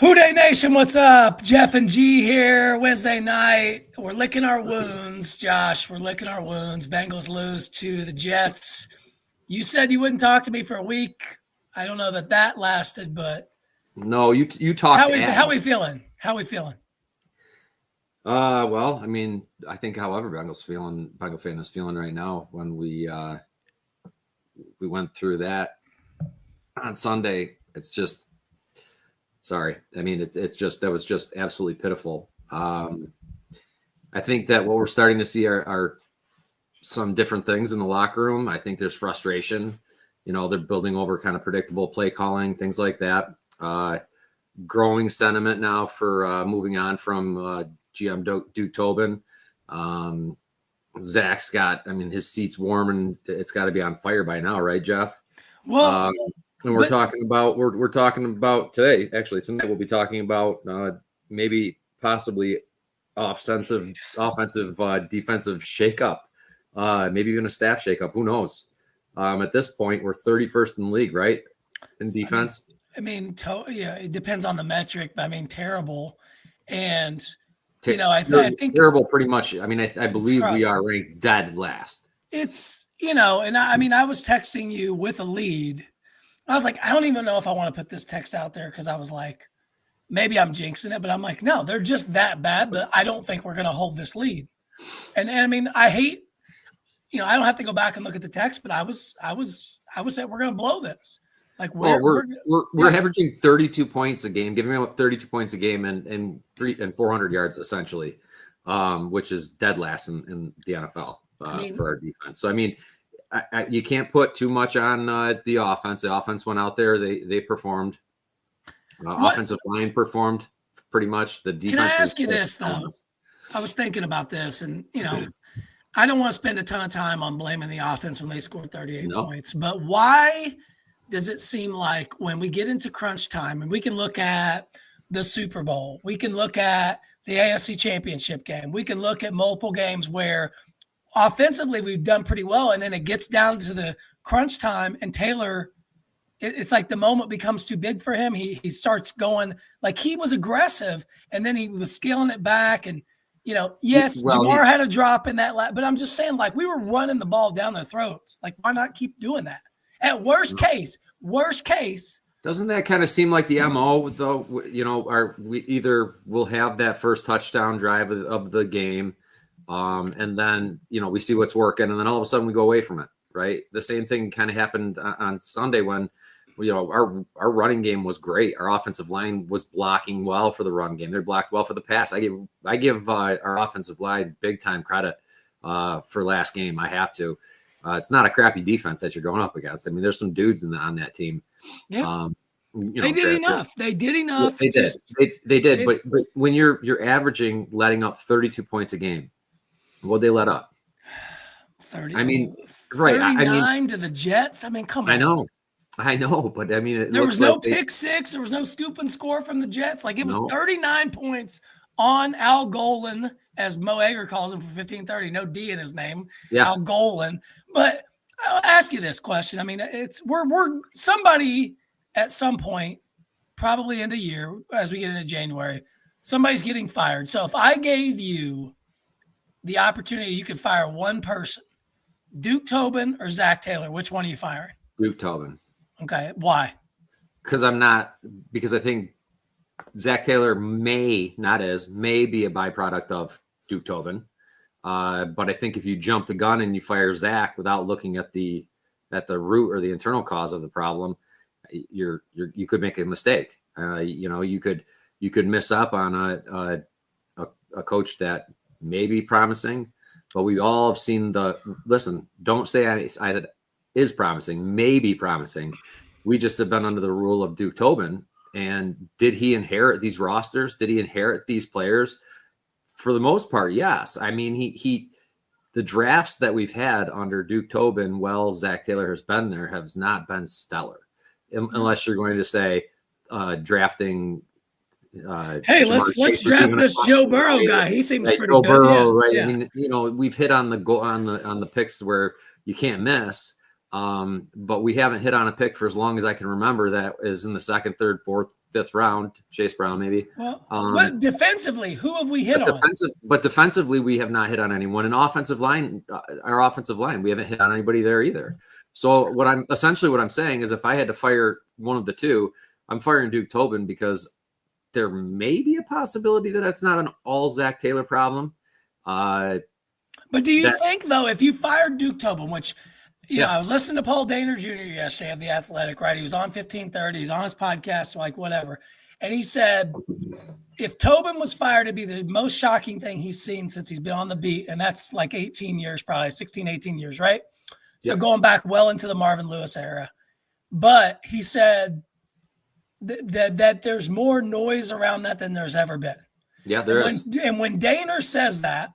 Houday Nation, what's up? Jeff and G here. Wednesday night. We're licking our wounds, Josh. We're licking our wounds. Bengals lose to the Jets. You said you wouldn't talk to me for a week. I don't know that lasted, but no, you talked. How we feeling? How we feeling? Well, I mean, I think however Bengal fan is feeling right now when we went through that on Sunday. It's just. Sorry. I mean, that was just absolutely pitiful. I think that what we're starting to see are some different things in the locker room. I think there's frustration. You know, they're building over kind of predictable play calling, things like that. Growing sentiment now for moving on from GM Duke Tobin. Zach's his seat's warm and it's got to be on fire by now, right, Jeff? Well, and we're talking about today. Actually, tonight we'll be talking about maybe possibly offensive, defensive shakeup, maybe even a staff shakeup. Who knows? At this point, we're 31st in the league, right, in defense. It depends on the metric, but terrible, and I think terrible. Pretty much. I mean, I believe we are ranked dead last. It's and I was texting you with a lead. I was like, I don't even know if I want to put this text out there because I was like, maybe I'm jinxing it, but I'm like, no, they're just that bad, but I don't think we're going to hold this lead. And I hate, I don't have to go back and look at the text, but I was saying we're going to blow this. Like we're averaging 32 points a game, giving up 32 points a game and 400 yards essentially, which is dead last in the NFL for our defense. So, you can't put too much on the offense. The offense went out there. They performed. Offensive line performed pretty much. The defense. Can I ask you this, though? I was thinking about this, and, I don't want to spend a ton of time on blaming the offense when they scored 38 points. But why does it seem like when we get into crunch time, and we can look at the Super Bowl, we can look at the AFC Championship game, we can look at multiple games where – offensively, we've done pretty well, and then it gets down to the crunch time, and Taylor, it's like the moment becomes too big for him. He starts going like he was aggressive, and then he was scaling it back. And Jamar had a drop in that, but I'm just saying, like we were running the ball down their throats. Like why not keep doing that? At worst case, doesn't that kind of seem like the MO though? We either will have that first touchdown drive of the game. And then, we see what's working and then all of a sudden we go away from it, right? The same thing kind of happened on Sunday when, our running game was great. Our offensive line was blocking well for the run game. They blocked well for the pass. I give our offensive line big time credit for last game. I have to. It's not a crappy defense that you're going up against. There's some dudes on that team. Yeah. They did enough. They did enough. They did. But when you're averaging letting up 32 points a game, what'd they let up? 30. Right. 39 to the Jets. Come on. I know, but there was no pick six. There was no scoop and score from the Jets. Like it was 39 points on Al Golan, as Mo Egger calls him for 1530. No D in his name. Yeah. Al Golan. But I'll ask you this question. We're somebody at some point, probably in a year as we get into January, somebody's getting fired. So if I gave you the opportunity, you could fire one person, Duke Tobin or Zach Taylor. Which one are you firing? Duke Tobin. Okay. Why? Because I think Zach Taylor may be a byproduct of Duke Tobin. But I think if you jump the gun and you fire Zach without looking at the root or the internal cause of the problem, you could make a mistake. You could miss up on a coach that may be promising, but we all have seen don't say I is promising, may be promising. We just have been under the rule of Duke Tobin. And did he inherit these rosters? Did he inherit these players? For the most part, yes. The drafts that we've had under Duke Tobin, Zach Taylor has been there, has not been stellar. Unless you're going to say drafting hey, let's draft this Joe Burrow guy. He seems pretty Joe good. Burrow, right? Yeah. We've hit on the picks where you can't miss. But we haven't hit on a pick for as long as I can remember that is in the second, third, fourth, 5th round, Chase Brown maybe. Well, but defensively, who have we hit on? But defensively, we have not hit on anyone. And offensive line, our offensive line, we haven't hit on anybody there either. So what I'm saying is, if I had to fire one of the two, I'm firing Duke Tobin, because there may be a possibility that that's not an all Zach Taylor problem. But do you think, though, if you fired Duke Tobin, which, you know, I was listening to Paul Dehner Jr. yesterday of The Athletic, right? He was on 1530. He's on his podcast, like whatever. And he said, if Tobin was fired, it'd be the most shocking thing he's seen since he's been on the beat. And that's like 18 years, probably 16, 18 years, right? So going back well into the Marvin Lewis era. But he said that there's more noise around that than there's ever been. Yeah, there is. And when Dehner says that,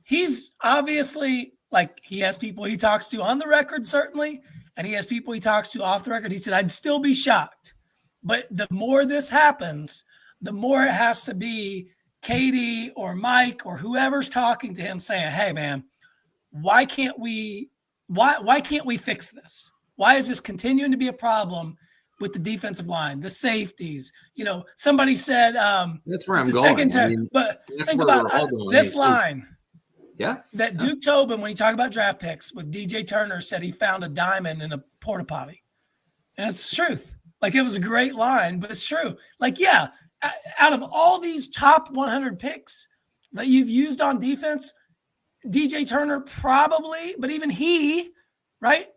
he's obviously, like, he has people he talks to on the record, certainly, and he has people he talks to off the record. He said, I'd still be shocked. But the more this happens, the more it has to be Katie or Mike or whoever's talking to him saying, hey, man, why can't we fix this? Why is this continuing to be a problem with the defensive line, the safeties? You know, somebody said that's where I'm going. But think about this line. Yeah. That Duke Tobin, when he talked about draft picks with DJ Turner, said he found a diamond in a porta potty. And it's the truth. Like, it was a great line, but it's true. Like, yeah, out of all these top 100 picks that you've used on defense, DJ Turner probably, but even he, right?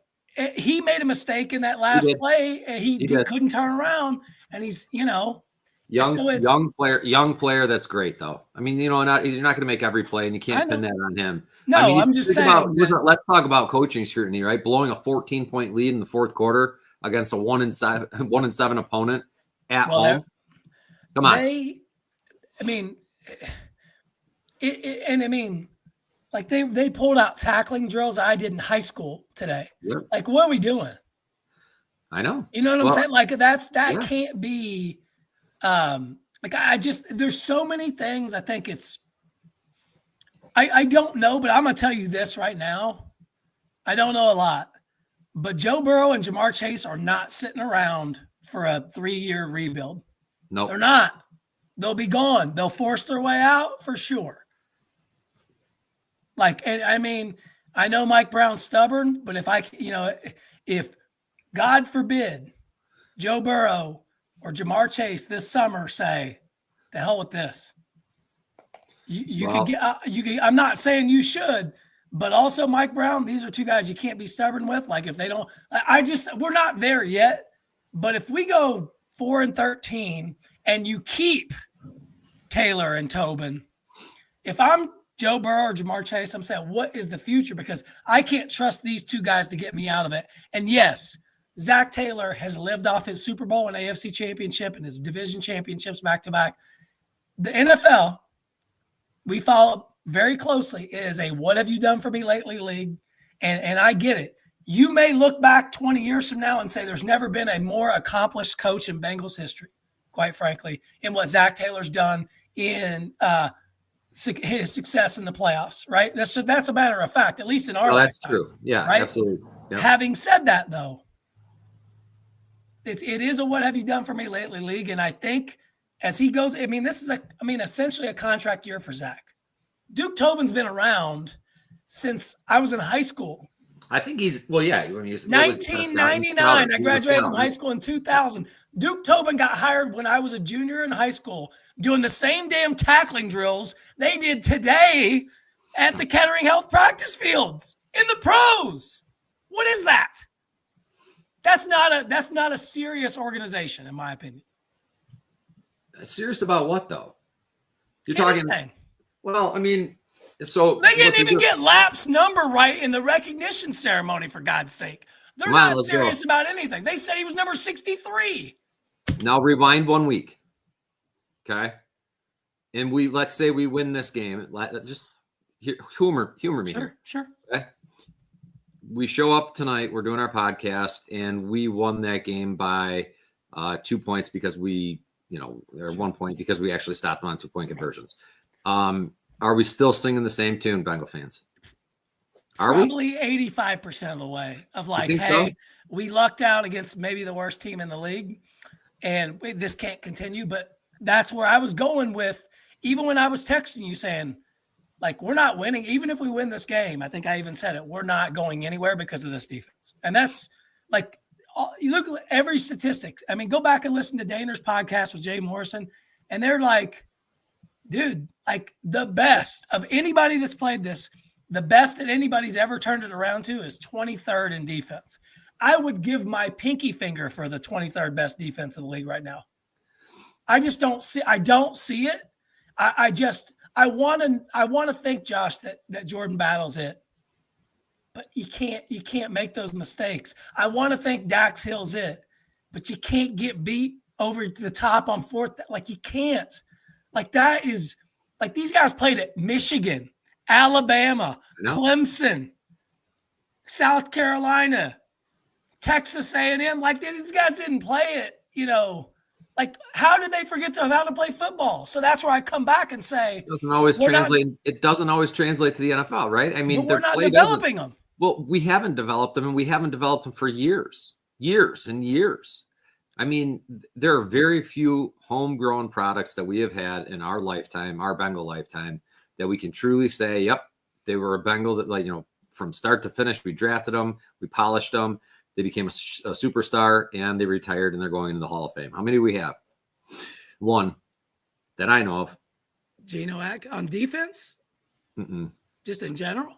He made a mistake in that last play, and he couldn't turn around. And he's, you know, young player. That's great, though. I mean, you know, you're not going to make every play, and you can't pin that on him. No, I mean, I'm just saying. Let's talk about coaching scrutiny, right? Blowing a 14-point lead in the 4th quarter against a 1-7 opponent at home. Come on. Like, they pulled out tackling drills I did in high school today. Yep. Like, what are we doing? I know. You know what I'm saying? Like, that can't be. There's so many things. I think it's. I don't know, but I'm gonna tell you this right now. I don't know a lot, but Joe Burrow and Jamar Chase are not sitting around for a 3-year rebuild. No, they're not. They'll be gone. They'll force their way out for sure. Like, and I mean, I know Mike Brown's stubborn, but if God forbid Joe Burrow or Jamar Chase this summer say, "The hell with this," you could get. I'm not saying you should, but also Mike Brown. These are two guys you can't be stubborn with. Like, if they don't, we're not there yet. But if we go 4-13 and you keep Taylor and Tobin, if I'm Joe Burrow or Jamar Chase, I'm saying, what is the future? Because I can't trust these two guys to get me out of it. And yes, Zach Taylor has lived off his Super Bowl and AFC championship and his division championships back-to-back. The NFL, we follow very closely, is a what have you done for me lately league. And I get it. You may look back 20 years from now and say there's never been a more accomplished coach in Bengals history, quite frankly, in what Zach Taylor's done in his success in the playoffs, right? That's a matter of fact, at least in our lifetime. That's true. Yeah, right? Absolutely. Yep. Having said that, though, it is a what have you done for me lately league. And I think as he goes, this is essentially a contract year for Zach. Duke Tobin's been around since I was in high school. I think he's 1999. I graduated from high school in 2000. Duke Tobin got hired when I was a junior in high school, doing the same damn tackling drills they did today at the Kettering Health practice fields in the pros. What is that? That's not a serious organization, in my opinion. Serious about what, though? You're Anything. talking. Well, I mean. So they didn't even get Lap's number right in the recognition ceremony, for God's sake. They're not serious about anything. They said he was number 63. Now rewind 1 week. Okay. And let's say we win this game. Just humor me here. Sure. Okay. We show up tonight. We're doing our podcast, and we won that game by 2 points because or 1 point because we actually stopped on 2-point conversions. Are we still singing the same tune, Bengal fans? Probably 85% of the way of like, hey, we lucked out against maybe the worst team in the league. and this can't continue. But that's where I was going with, even when I was texting you saying, like, we're not winning. Even if we win this game, I think I even said it, we're not going anywhere because of this defense. And that's like, you look at every statistic. I mean, go back and listen to Daner's podcast with Jay Morrison, and they're like, dude, like the best of anybody that's played this, the best that anybody's ever turned it around to is 23rd in defense. I would give my pinky finger for the 23rd best defense in the league right now. I just don't see. I don't see it. I want to think, Josh, that Jordan battles it, but you can't make those mistakes. I want to think Dax Hill's it, but you can't get beat over the top on fourth. Like, you can't. Like, that is like, these guys played at Michigan, Alabama, Clemson, South Carolina, Texas A&M. Like, these guys didn't play it, Like, how did they forget how to play football? So that's where I come back and say, it doesn't always translate. It doesn't always translate to the NFL, right? I mean, we're not developing them. Well, we haven't developed them, and we haven't developed them for years and years. I mean, there are very few homegrown products that we have had in our lifetime, our Bengal lifetime, that we can truly say, yep, they were a Bengal that, from start to finish, we drafted them, we polished them, they became a superstar, and they retired, and they're going into the Hall of Fame. How many do we have? One that I know of. Geno on defense? Mm-mm. Just in general?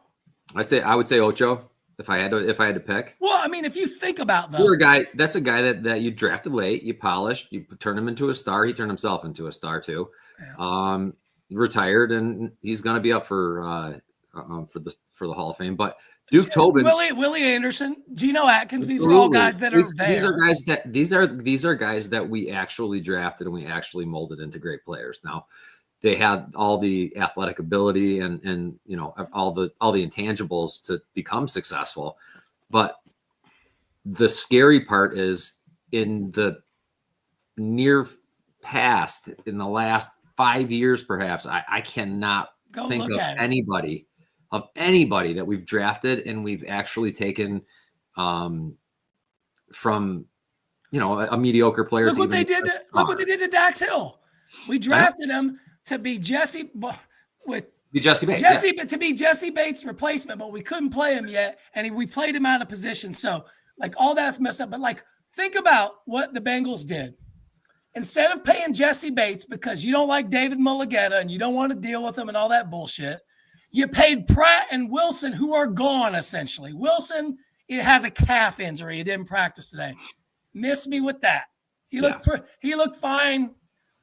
I would say Ocho if I had to pick. Well, I mean, if you think about that's a guy that you drafted late, you polished, you turned him into a star. He turned himself into a star too. Yeah. Retired, and he's going to be up for the Hall of Fame. But Duke Tobin, Willie Anderson, Geno Atkins, these are all guys that are there. These are guys that we actually drafted and we actually molded into great players. Now, they had all the athletic ability and all the intangibles to become successful. But the scary part is, in the near past, in the last 5 years, perhaps, I cannot think of anybody that we've drafted and we've actually taken from a mediocre player. Look what they did to Dax Hill. We drafted him to be Jesse Bates' replacement, but we couldn't play him yet, and we played him out of position. So, like, all that's messed up. But, like, think about what the Bengals did. Instead of paying Jesse Bates because you don't like David Mulligetta and you don't want to deal with him and all that bullshit, you paid Pratt and Wilson, who are gone essentially. Wilson, it has a calf injury. He didn't practice today. Miss me with that. He looked fine.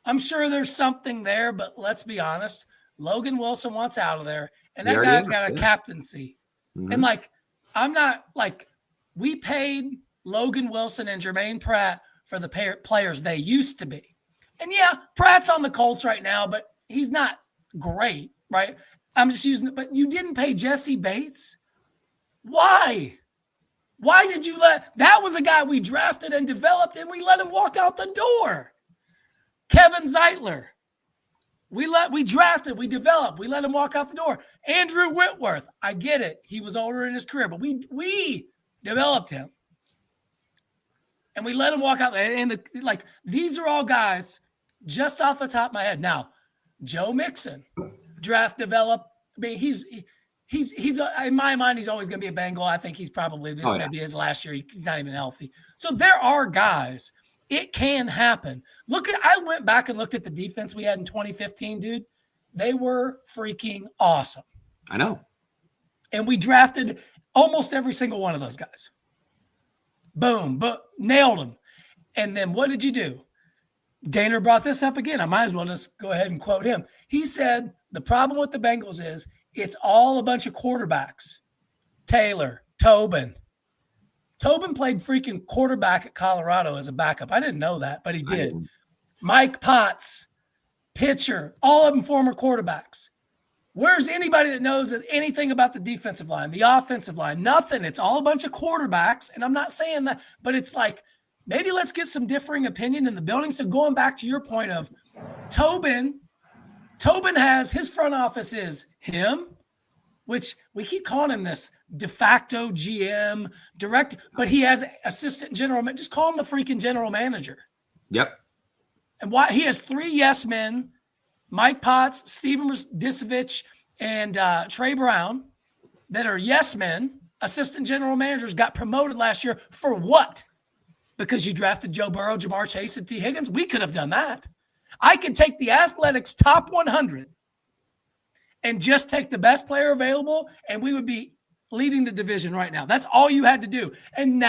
I'm sure there's something there, but let's be honest. Logan Wilson wants out of there, and that guy's got a captaincy. Mm-hmm. And, like, I'm not like, we paid Logan Wilson and Jermaine Pratt for the players they used to be. And, yeah, Pratt's on the Colts right now, but he's not great, right? I'm just using it. But you didn't pay Jesse Bates? Why? Why did you that was a guy we drafted and developed, and we let him walk out the door. Kevin Zeitler. We drafted, we developed, we let him walk out the door. Andrew Whitworth. I get it. He was older in his career, but we developed him. And we let him walk out there. And these are all guys just off the top of my head. Now, Joe Mixon, draft, develop. I mean, he's in my mind, he's always going to be a Bengal. I think he's probably may be his last year. He's not even healthy. So there are guys. It can happen. I went back and looked at the defense we had in 2015, dude. They were freaking awesome. I know. And we drafted almost every single one of those guys. Boom, but nailed them. And then what did you do? Daner brought this up again. I might as well just go ahead and quote him. He said, the problem with the Bengals is it's all a bunch of quarterbacks. Taylor, Tobin. Tobin played freaking quarterback at Colorado as a backup. I didn't know that, but he did. Mike Potts, pitcher, all of them former quarterbacks. Where's anybody that knows anything about the defensive line, the offensive line? Nothing. It's all a bunch of quarterbacks. And I'm not saying that, but it's like, maybe let's get some differing opinion in the building. So going back to your point of Tobin has his front office is him, which we keep calling him this de facto GM director, but he has assistant general. Just call him the freaking general manager. Yep. And why he has 3 yes men, Mike Potts, Steven Disovich, and Trey Brown, that are yes men, assistant general managers, got promoted last year for what? Because you drafted Joe Burrow, Jamar Chase, and T. Higgins? We could have done that. I could take the Athletics top 100 and just take the best player available, and we would be leading the division right now. That's all you had to do. And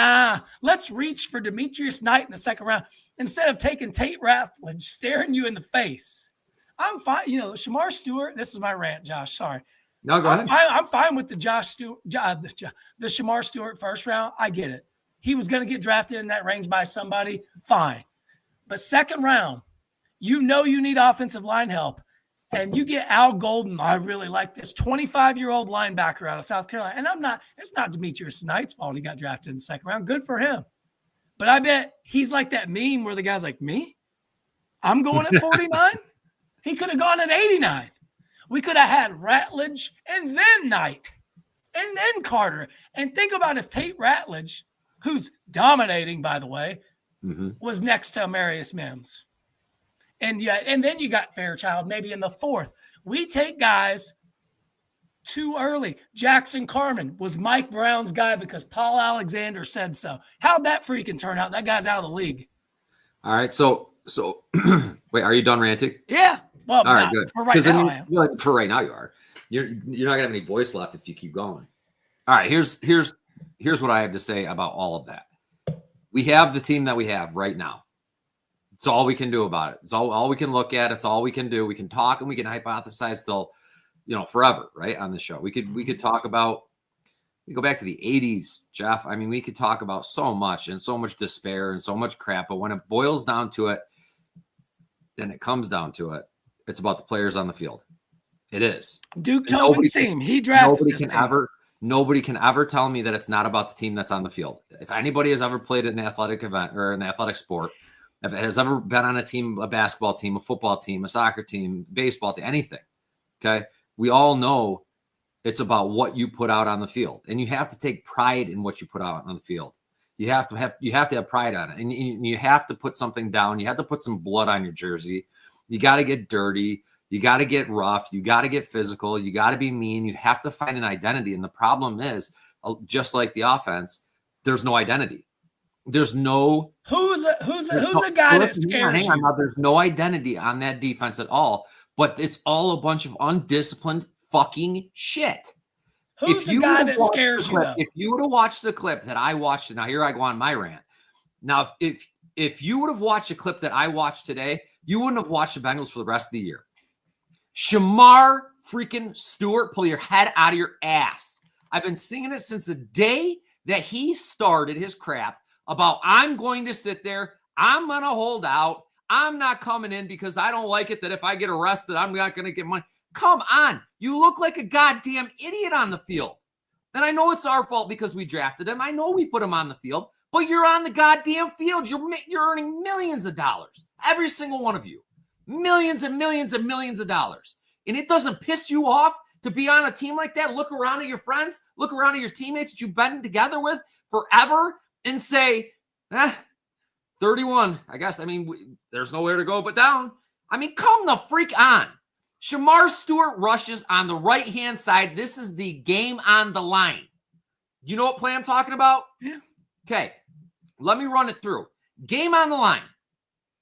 let's reach for Demetrius Knight in the second round instead of taking Tate Ratledge staring you in the face. I'm fine. Shamar Stewart, this is my rant, Josh. Sorry. No, go ahead. I'm fine with the the Shamar Stewart first round. I get it. He was going to get drafted in that range by somebody. Fine. But second round, you need offensive line help. And you get Al Golden. I really like this 25-year-old linebacker out of South Carolina. And it's not Demetrius Knight's fault he got drafted in the second round. Good for him. But I bet he's like that meme where the guy's like, me? I'm going at 49? He could have gone at 89. We could have had Ratledge and then Knight and then Carter. And think about if Tate Ratledge, who's dominating, by the way, was next to Amarius Mims. And then you got Fairchild maybe in the 4th. We take guys too early. Jackson Carman was Mike Brown's guy because Paul Alexander said so. How'd that freaking turn out? That guy's out of the league. All right. So wait, are you done ranting? Yeah. Well, all right, good. For right now, I am. For right now, you are. You're not gonna have any voice left if you keep going. All right. Here's what I have to say about all of that. We have the team that we have right now. It's all we can do about it. It's all we can look at. It's all we can do. We can talk and we can hypothesize till, forever, right? On the show. We could talk about, we go back to the 80s, Jeff. I mean, we could talk about so much and so much despair and so much crap. But when it boils down to it, then it comes down to it. It's about the players on the field. It is. Duke Tobin's team. He drafted Nobody can ever tell me that it's not about the team that's on the field. If anybody has ever played an athletic event or an athletic sport, if it has ever been on a team, a basketball team, a football team, a soccer team, baseball team, anything, okay? We all know it's about what you put out on the field. And you have to take pride in what you put out on the field. You have to have pride on it. And you have to put something down. You have to put some blood on your jersey. You got to get dirty. You got to get rough. You got to get physical. You got to be mean. You have to find an identity. And the problem is, just like the offense, there's no identity. There's no who's a guy that scares you. Now, there's no identity on that defense at all, but it's all a bunch of undisciplined fucking shit. Who's the guy that scares you? If you would have watched the clip that I watched, now here I go on my rant. Now, if you would have watched the clip that I watched today, you wouldn't have watched the Bengals for the rest of the year. Shamar freaking Stewart, pull your head out of your ass. I've been singing it since the day that he started his crap about I'm going to sit there, I'm going to hold out, I'm not coming in because I don't like it that if I get arrested, I'm not going to get money. Come on. You look like a goddamn idiot on the field. And I know it's our fault because we drafted him. I know we put him on the field, but you're on the goddamn field. You're earning millions of dollars. Every single one of you. Millions and millions and millions of dollars. And it doesn't piss you off to be on a team like that? Look around at your friends. Look around at your teammates that you've been together with forever and say, 31. I guess, there's nowhere to go but down. Come the freak on. Shamar Stewart rushes on the right-hand side. This is the game on the line. You know what play I'm talking about? Yeah. Okay. Let me run it through. Game on the line.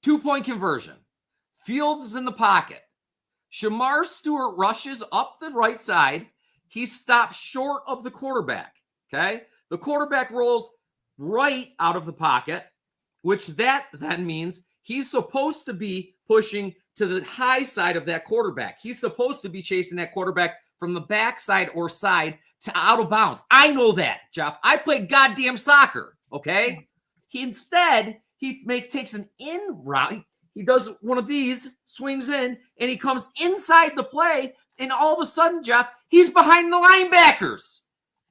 2-point conversion. Fields is in the pocket. Shamar Stewart rushes up the right side. He stops short of the quarterback. Okay. The quarterback rolls right out of the pocket, which that then means he's supposed to be pushing to the high side of that quarterback. He's supposed to be chasing that quarterback from the backside or side to out of bounds. I know that, Jeff. I play goddamn soccer. Okay. He takes an in route. He does one of these, swings in, and he comes inside the play. And all of a sudden, Jeff, he's behind the linebackers.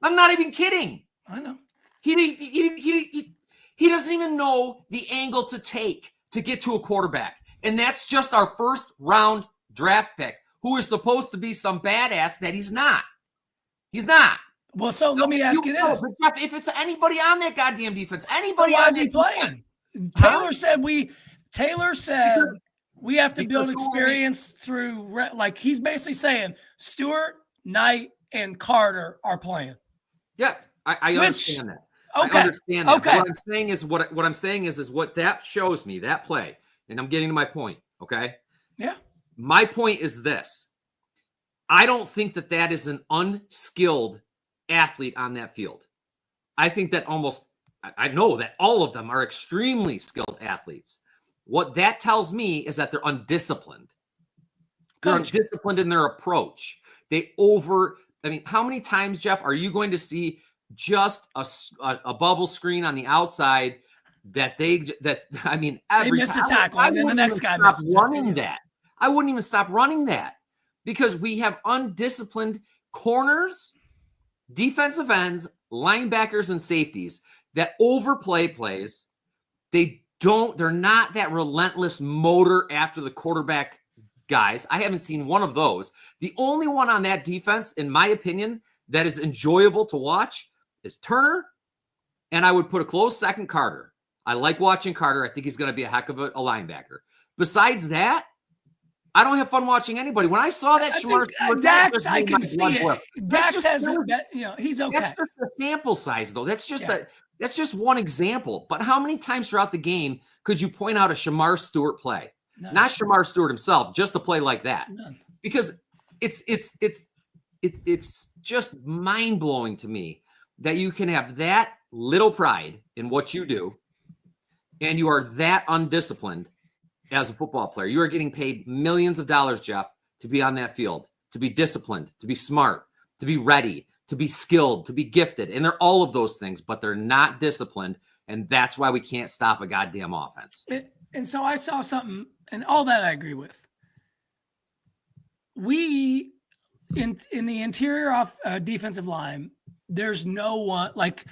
I'm not even kidding. I know. He doesn't even know the angle to take to get to a quarterback. And that's just our first round draft pick, who is supposed to be some badass that he's not. He's not. Well, so let me ask you this. Jeff, if it's anybody on that goddamn defense, anybody why on is he that playing? Defense, Taylor said Taylor said we have to build because experience through, like, he's basically saying Stewart, Knight, and Carter are playing. Yeah, I understand that. Okay. I understand that. Okay. But what I'm saying is what I'm saying is what that shows me, that play, and I'm getting to my point. Okay. Yeah. My point is this. I don't think that is an unskilled athlete on that field. I think that I know that all of them are extremely skilled athletes. What that tells me is that they're undisciplined. They're undisciplined in their approach. How many times, Jeff, are you going to see just a bubble screen on the outside every miss time a tackle, and then the next guy misses running that. I wouldn't even stop running that because we have undisciplined corners, defensive ends, linebackers, and safeties that overplay plays. They're not that relentless motor after the quarterback guys. I haven't seen one of those. The only one on that defense, in my opinion, that is enjoyable to watch is Turner, and I would put a close second, Carter. I like watching Carter. I think he's going to be a heck of a linebacker. Besides that, I don't have fun watching anybody. When I saw that Shamar Stewart, Dax, I can see it. Dax has, he's okay. That's just a sample size, though. That's just one example. But how many times throughout the game could you point out a Shamar Stewart play? None. Not Shamar Stewart himself, just a play like that. None. Because it's just mind-blowing to me that you can have that little pride in what you do and you are that undisciplined as a football player. You are getting paid millions of dollars, Jeff, to be on that field, to be disciplined, to be smart, to be ready, to be skilled, to be gifted. And they're all of those things, but they're not disciplined. And that's why we can't stop a goddamn offense. And so I saw something, and all that I agree with. We, in the interior defensive line, there's no one, like,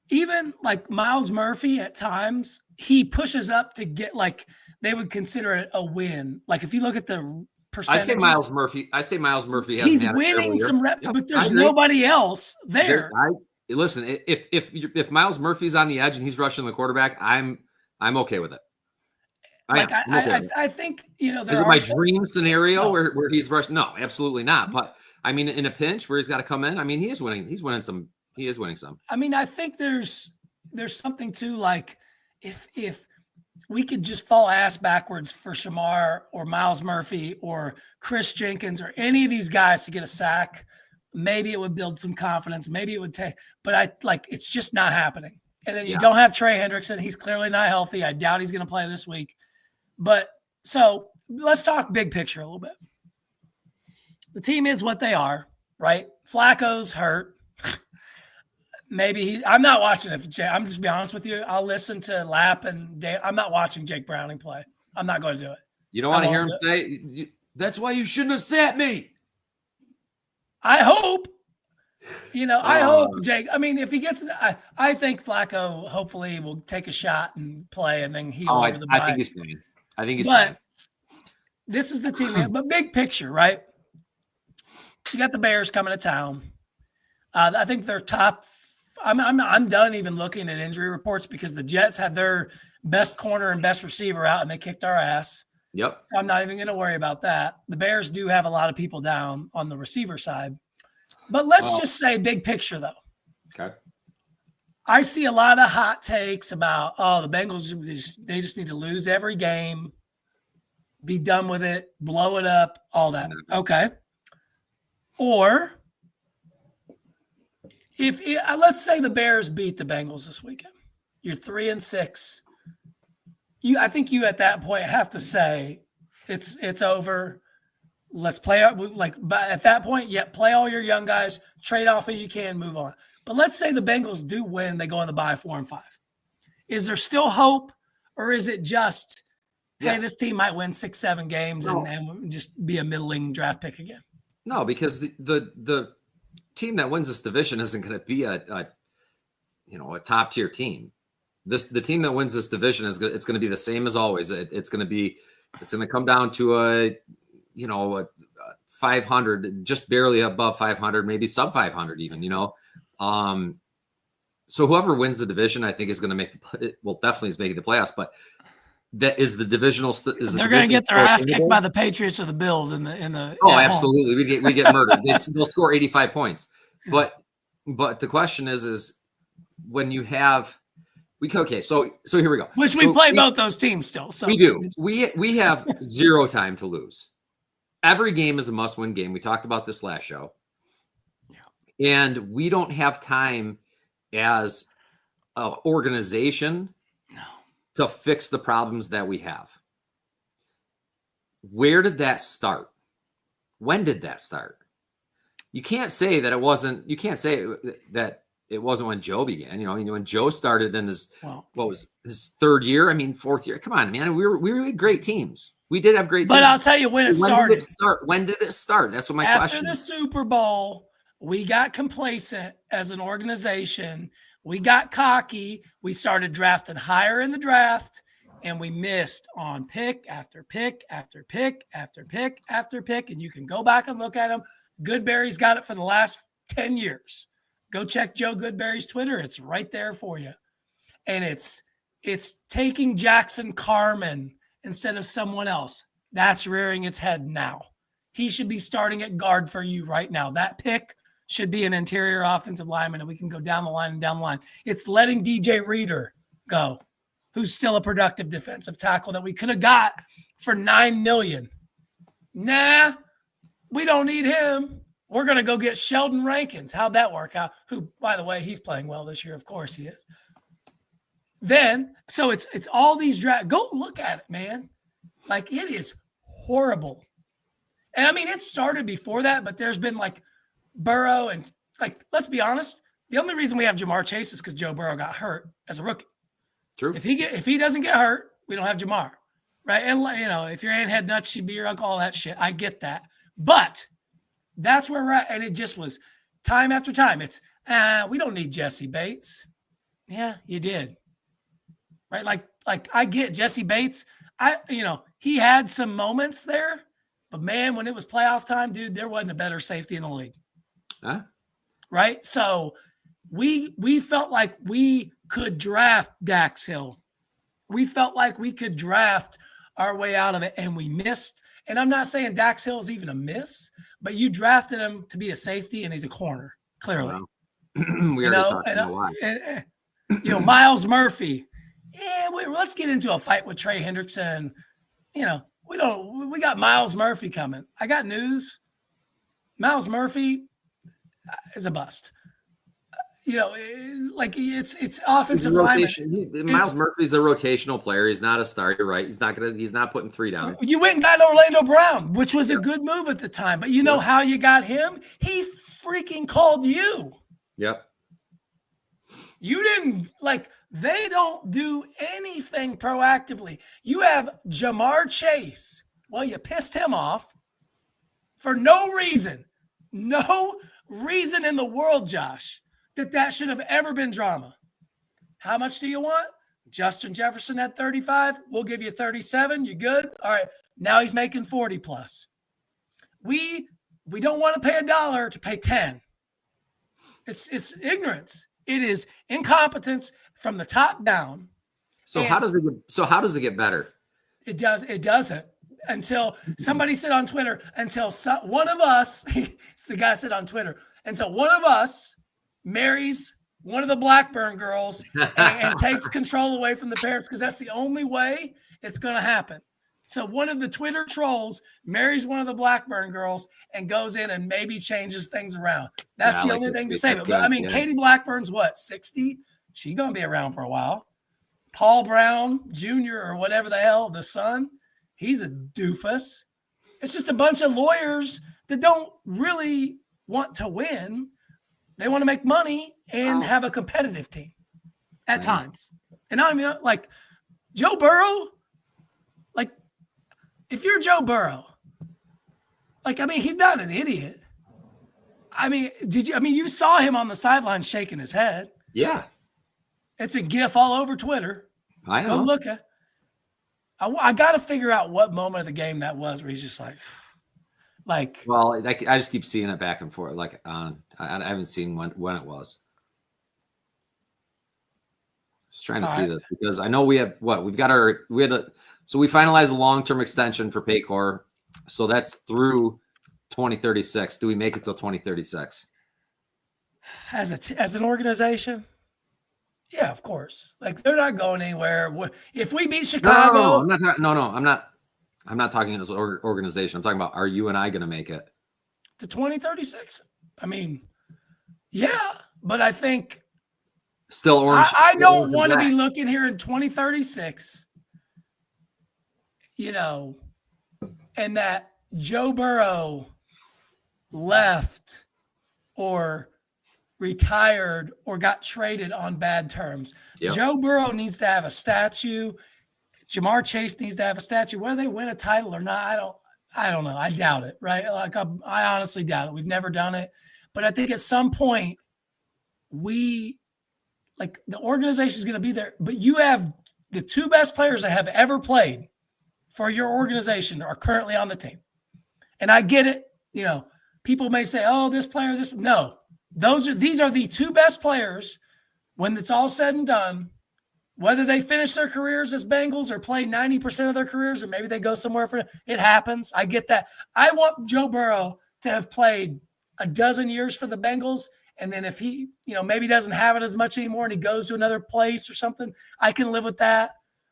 even like Miles Murphy at times, he pushes up to get, like, they would consider it a win. Like, if you look at the percentages. I say Miles Murphy. He's winning some reps, but there's nobody else there. Listen, if Miles Murphy's on the edge and he's rushing the quarterback, I'm okay with it. I think, is it my dream scenario where he's rushing? No, absolutely not. But I mean, in a pinch where he's got to come in, I mean, he is winning some. I mean, I think there's something to, like, if we could just fall ass backwards for Shamar or Miles Murphy or Chris Jenkins or any of these guys to get a sack, maybe it would build some confidence. Maybe it would take, but it's just not happening. And then you don't have Trey Hendrickson. He's clearly not healthy. I doubt he's going to play this week. But so let's talk big picture a little bit. The team is what they are, right? Flacco's hurt. Maybe I'm not watching it. I'm just be honest with you. I'll listen to Lapp and Dave. I'm not watching Jake Browning play. I'm not going to do it. You don't want to hear him say, that's why you shouldn't have sat me. I hope. I hope Jake. I mean, if he gets, I think Flacco hopefully will take a shot and play, and then he'll over the bye. I think he's playing. But this is the team. But big picture, right? You got the Bears coming to town. I think they're top. I'm done even looking at injury reports because the Jets had their best corner and best receiver out, and they kicked our ass. Yep. So I'm not even going to worry about that. The Bears do have a lot of people down on the receiver side. But let's just say big picture, though. Okay. I see a lot of hot takes about, the Bengals, they just need to lose every game, be done with it, blow it up, all that. Okay. Or let's say the Bears beat the Bengals this weekend. You're 3-6. I think you at that point have to say it's over. Let's play out. But at that point, play all your young guys, trade off who you can, move on. But let's say the Bengals do win, they go on the bye 4-5. Is there still hope, or is it just, hey, this team might win 6-7 games and just be a middling draft pick again? No, because the team that wins this division isn't going to be a top tier team. The team that wins this division it's going to be the same as always. It's going to come down to a 500, just barely above 500, maybe sub 500 even, so whoever wins the division, I think is going to definitely is making the playoffs. But that is the divisional. They're going to get their ass kicked by the Patriots or the Bills in the. Oh, absolutely. We get murdered. They'll score 85 points. But the question is when you have okay. So here we go. Which we play both those teams still. So we do. We have zero time to lose. Every game is a must-win game. We talked about this last show. Yeah. And we don't have time as an organization to fix the problems that we have. Where did that start? When did that start? You can't say that it wasn't. You can't say that it wasn't when Joe began. When Joe started in his what was his third year? Fourth year. Come on, man. We were great teams. We did have great teams. But I'll tell you when it started. Did it start? When did it start? That's what my question is. After the Super Bowl, we got complacent as an organization. We got cocky. We started drafting higher in the draft, and we missed on pick after pick after pick after pick after pick. And you can go back and look at them. Goodberry's got it for the last 10 years. Go check Joe Goodberry's Twitter. It's right there for you. And it's taking Jackson Carman instead of someone else. That's rearing its head now. He should be starting at guard for you right now. That pick should be an interior offensive lineman, and we can go down the line and down the line. It's letting DJ Reader go, who's still a productive defensive tackle that we could have got for $9 million. Nah, we don't need him. We're going to go get Sheldon Rankins. How'd that work out? Who, by the way, he's playing well this year. Of course he is. Then, so it's all these go look at it, man. Like, it is horrible. And it started before that, but there's been Burrow and let's be honest. The only reason we have Jamar Chase is because Joe Burrow got hurt as a rookie. True. If he doesn't get hurt, we don't have Jamar, right? And if your aunt had nuts, she'd be your uncle. All that shit. I get that, but that's where we're at. And it just was time after time. It's we don't need Jesse Bates. Yeah, you did, right? Like I get Jesse Bates. He had some moments there, but man, when it was playoff time, dude, there wasn't a better safety in the league. Huh? Right? So we felt like we could draft Dax Hill. We felt like we could draft our way out of it, and we missed. And I'm not saying Dax Hill is even a miss, but you drafted him to be a safety, and he's a corner, clearly. Wow. We already talked about why. Miles Murphy. Yeah, let's get into a fight with Trey Hendrickson. We got Miles Murphy coming. I got news. Miles Murphy is a bust. It's offensive lineman. Miles Murphy's a rotational player. He's not a star. You're right. He's not putting three down. You went and got Orlando Brown, which was a good move at the time. But you know how you got him? He freaking called you. Yep. You didn't they don't do anything proactively. You have Jamar Chase. Well, you pissed him off for no reason. No reason in the world, Josh, that should have ever been drama. How much do you want? Justin Jefferson at 35. We'll give you 37. You good? All right. Now he's making 40 plus. We don't want to pay $1 to pay 10. It's ignorance. It is incompetence from the top down. So how does it get better? It doesn't until somebody said on Twitter, one of us, the guy said on Twitter, until one of us marries one of the Blackburn girls and takes control away from the parents, because that's the only way it's going to happen. So one of the Twitter trolls marries one of the Blackburn girls and goes in and maybe changes things around. That's the only thing to say. But Katie Blackburn's what, 60? She's going to be around for a while. Paul Brown Jr. or whatever the hell, the son, he's a doofus. It's just a bunch of lawyers that don't really want to win. They want to make money and have a competitive team at times. And Joe Burrow, if you're Joe Burrow, he's not an idiot. You saw him on the sideline shaking his head. Yeah. It's a GIF all over Twitter. I know. Go look at. I got to figure out what moment of the game that was where he's just like. Well, I just keep seeing it back and forth. I haven't seen when it was. Just trying to see this because I know we have so we finalized a long-term extension for Paycor. So that's through 2036. Do we make it till 2036? As an organization? Yeah, of course. Like they're not going anywhere. If we beat Chicago, I'm not talking as an organization. I'm talking about, are you and I going to make it to 2036? I mean, yeah, but I think still orange. I don't want to be looking here in 2036, and that Joe Burrow left or retired or got traded on bad terms. Yep. Joe Burrow needs to have a statue. Jamar Chase needs to have a statue. Whether they win a title or not, I don't know. I doubt it, right? Like I honestly doubt it. We've never done it. But I think at some point the organization is going to be there. But you have the two best players that have ever played for your organization are currently on the team. And I get it. People may say, oh, this player, this. No, these are the two best players when it's all said and done. Whether they finish their careers as Bengals or play 90% of their careers, or maybe they go somewhere it happens. I get that. I want Joe Burrow to have played a dozen years for the Bengals. And then if he, maybe doesn't have it as much anymore and he goes to another place or something, I can live with that.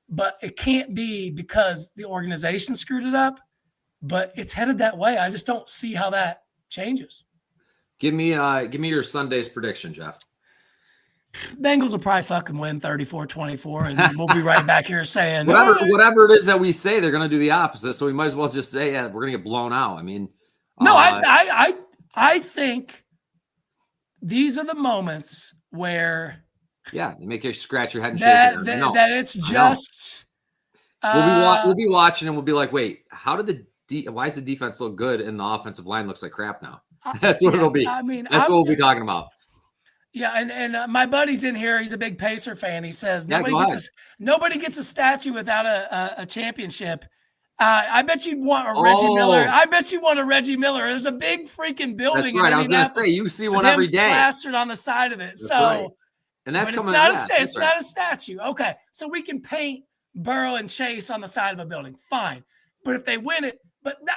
But it can't be because the organization screwed it up. But it's headed that way. I just don't see how that changes. Give me your Sunday's prediction, Jeff. Bengals will probably fucking win 34-24, and we'll be right back here saying whatever it is that we say, they're going to do the opposite. So we might as well just say, yeah, we're going to get blown out. I mean, no, I think these are the moments where, yeah, they make you scratch your head and shake that it's just. We'll be watching and we'll be like, wait, how did why does the defense look good and the offensive line looks like crap now? That's what it'll be. I mean, that's what we'll be talking about. Yeah, and my buddy's in here. He's a big Pacer fan. He says nobody gets a statue without a championship. I bet you'd want a Reggie Miller. I bet you want a Reggie Miller. There's a big freaking building. That's right. I was going to say you see one every day plastered on the side of it. That's right. And that's coming. It's not a statue. Okay, so we can paint Burrow and Chase on the side of a building. Fine, but if they win it,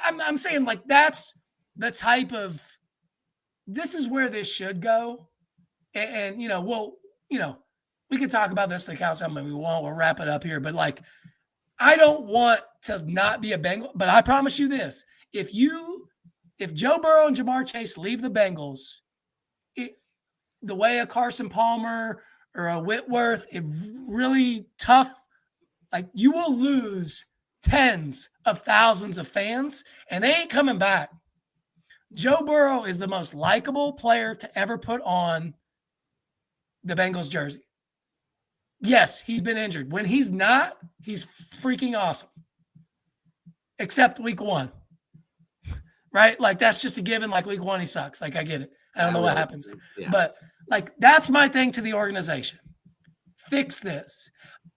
I'm saying like that's the type of. This is where this should go. And we can talk about this like how something we want. We'll wrap it up here. But I don't want to not be a Bengal. But I promise you this: if Joe Burrow and Jamar Chase leave the Bengals, the way a Carson Palmer or a Whitworth, really tough. You will lose tens of thousands of fans, and they ain't coming back. Joe Burrow is the most likable player to ever put on the Bengals jersey. Yes, he's been injured. When he's not, he's freaking awesome. Except week 1. Right? That's just a given. Week 1, he sucks. I get it. I don't know what happens. Yeah. But that's my thing to the organization. Fix this.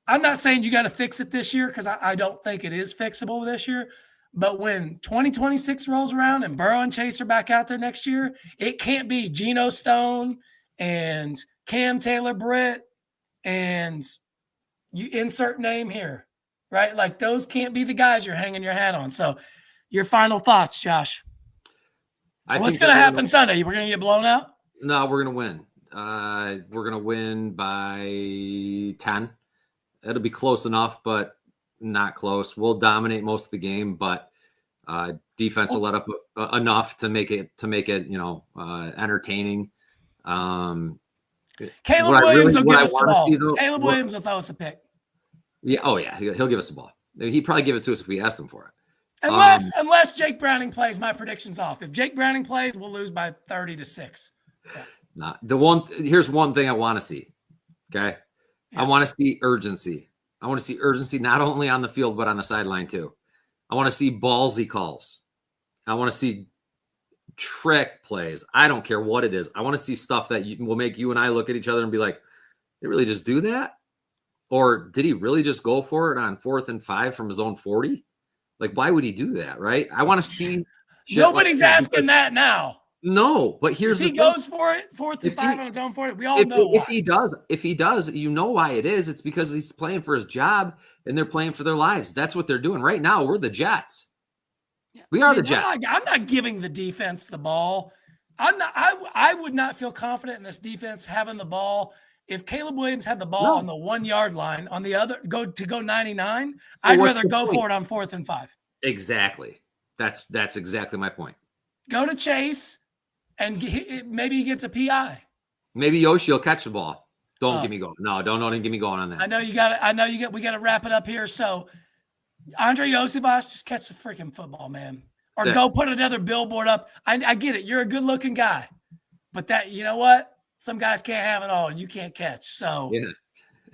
I'm not saying you got to fix it this year because I don't think it is fixable this year. But when 2026 rolls around and Burrow and Chase are back out there next year, it can't be Geno Stone and Cam Taylor-Britt and you insert name here, right? Those can't be the guys you're hanging your hat on. So your final thoughts, Josh. What's going to happen Sunday? We're going to get blown out? No, we're going to win. We're going to win by 10. It'll be close enough, but not close. We'll dominate most of the game, but defense will let up enough to make it entertaining. Caleb Williams will give us the ball. Caleb Williams will throw us a pick. Yeah. Oh yeah. He'll give us the ball. He'd probably give it to us if we asked him for it. Unless Jake Browning plays, my prediction's off. If Jake Browning plays, we'll lose by 30-6. Yeah. Here's one thing I want to see. Okay. Yeah. I want to see urgency. I want to see urgency not only on the field, but on the sideline too. I want to see ballsy calls. I want to see trick plays. I don't care what it is. I want to see stuff that will make you and I look at each other and be like, they really just do that? Or did he really just go for it on 4th and 5 from his own 40? Why would he do that, right? I want to see. Nobody's asking that now. No, but here's if he goes for it, 4th and 5 on his own 40, we all know why. If he does, you know why it is. It's because he's playing for his job and they're playing for their lives. That's what they're doing right now. We're the Jets. Yeah. We are the Jets. I'm not giving the defense the ball. I would not feel confident in this defense having the ball. If Caleb Williams had the ball on the 1 yard line, on the other go 99, I'd rather go for it on 4th and 5. Exactly. That's exactly my point. Go to Chase, and maybe he gets a PI. Maybe Yoshi will catch the ball. Don't get me going. No, don't get me going on that. I know you got. We got to wrap it up here. So, Andre Yosivas, just catch the freaking football, man, or go put another billboard up. I get it. You're a good-looking guy, but you know what? Some guys can't have it all, and you can't catch. So,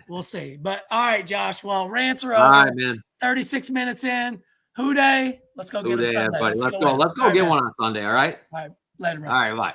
we'll see. But all right, Josh. Well, rants are over. All right, man. 36 minutes in. Who day? Let's go get a Sunday. Let's go. Let's go get one on Sunday. All right. All right. Later, bro. All right. Bye.